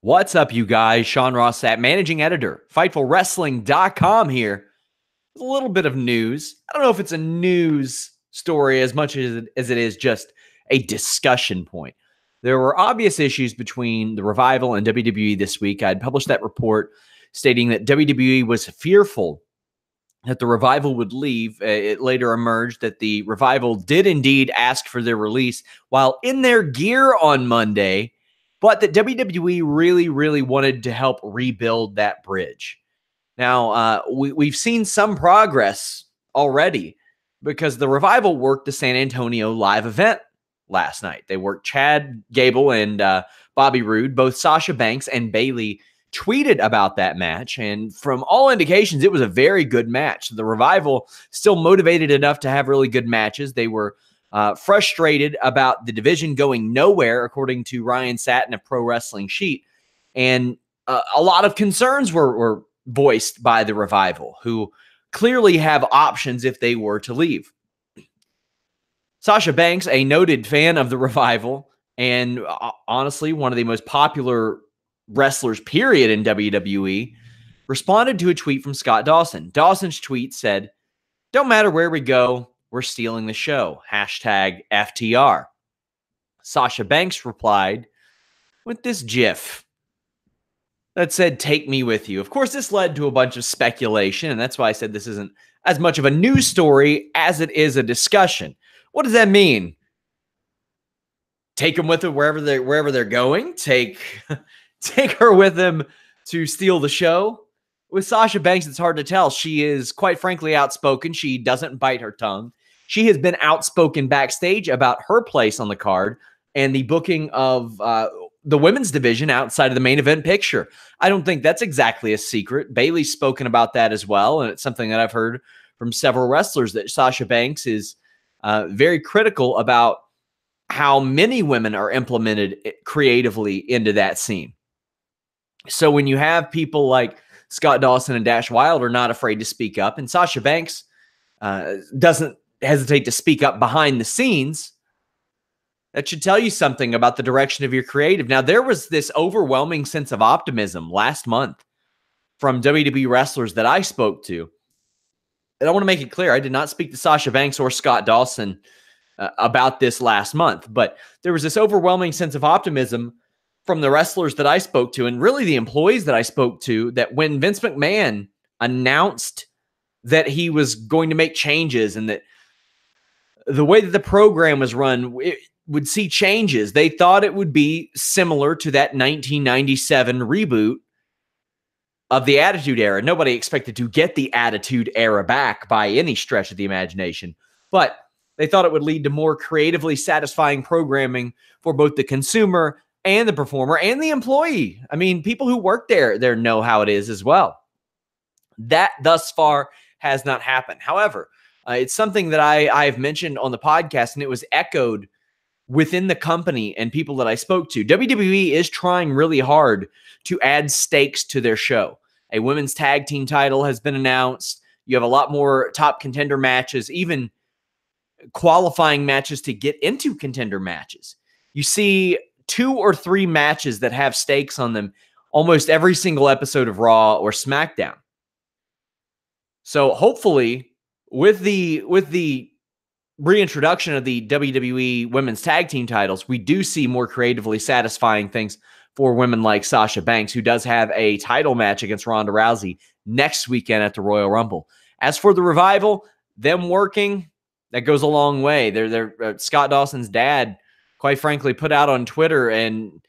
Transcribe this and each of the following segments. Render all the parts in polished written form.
What's up, you guys? Ross Sapp, managing editor, FightfulWrestling.com here. With a little bit of news. I don't know if it's a news story as much as it is just a discussion point. There were obvious issues between the Revival and WWE this week. I'd published that report stating that WWE was fearful that the Revival would leave. It later emerged that the Revival did indeed ask for their release while in their gear on Monday, but that WWE really wanted to help rebuild that bridge. Now, we've seen some progress already because the Revival worked the San Antonio live event last night. They worked Chad Gable and Bobby Roode. Both Sasha Banks and Bayley tweeted about that match, and from all indications, it was a very good match. The Revival still motivated enough to have really good matches. They were frustrated about the division going nowhere, according to Ryan Satin of Pro Wrestling Sheet, and a lot of concerns were voiced by the Revival, who clearly have options if they were to leave. Sasha Banks, a noted fan of the Revival, and honestly, one of the most popular wrestlers, period, in WWE, responded to a tweet from Scott Dawson. Dawson's tweet said, "Don't matter where we go, we're stealing the show. Hashtag FTR." Sasha Banks replied with this GIF that said, "Take me with you." Of course, this led to a bunch of speculation, and that's why I said this isn't as much of a news story as it is a discussion. What does that mean? Take them with them wherever they're going? Take her with them to steal the show? With Sasha Banks, it's hard to tell. She is, quite frankly, outspoken. She doesn't bite her tongue. She has been outspoken backstage about her place on the card and the booking of the women's division outside of the main event picture. I don't think that's exactly a secret. Bayley's spoken about that as well, and it's something that I've heard from several wrestlers, that Sasha Banks is very critical about how many women are implemented creatively into that scene. So when you have people like Scott Dawson and Dash Wilder not afraid to speak up, and Sasha Banks doesn't hesitate to speak up behind the scenes, that should tell you something about the direction of your creative. Now, there was this overwhelming sense of optimism last month from WWE wrestlers that I spoke to. And I want to make it clear, I did not speak to Sasha Banks or Scott Dawson about this last month, but there was this overwhelming sense of optimism from the wrestlers that I spoke to, and really the employees that I spoke to, that when Vince McMahon announced that he was going to make changes and that the way that the program was run, it would see changes. They thought it would be similar to that 1997 reboot of the Attitude Era. Nobody expected to get the Attitude Era back by any stretch of the imagination, but they thought it would lead to more creatively satisfying programming for both the consumer and the performer and the employee. I mean, people who work there know how it is as well. That thus far has not happened. However, it's something that I've mentioned on the podcast, and it was echoed within the company and people that I spoke to. WWE is trying really hard to add stakes to their show. A women's tag team title has been announced. You have a lot more top contender matches, even qualifying matches to get into contender matches. You see 2 or 3 matches that have stakes on them almost every single episode of Raw or SmackDown. So hopefully with the reintroduction of the WWE women's tag team titles, we do see more creatively satisfying things for women like Sasha Banks, who does have a title match against Ronda Rousey next weekend at the Royal Rumble. As for the Revival, them working, that goes a long way. They're Scott Dawson's dad, quite frankly, put out on Twitter and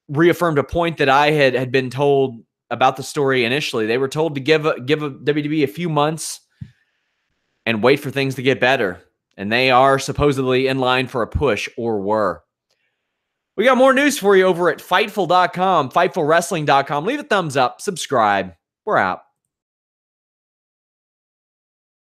reaffirmed a point that I had been told about the story initially. They were told to give a WWE a few months and wait for things to get better. And they are supposedly in line for a push, or were. We got more news for you over at Fightful.com, FightfulWrestling.com. Leave a thumbs up, subscribe. We're out.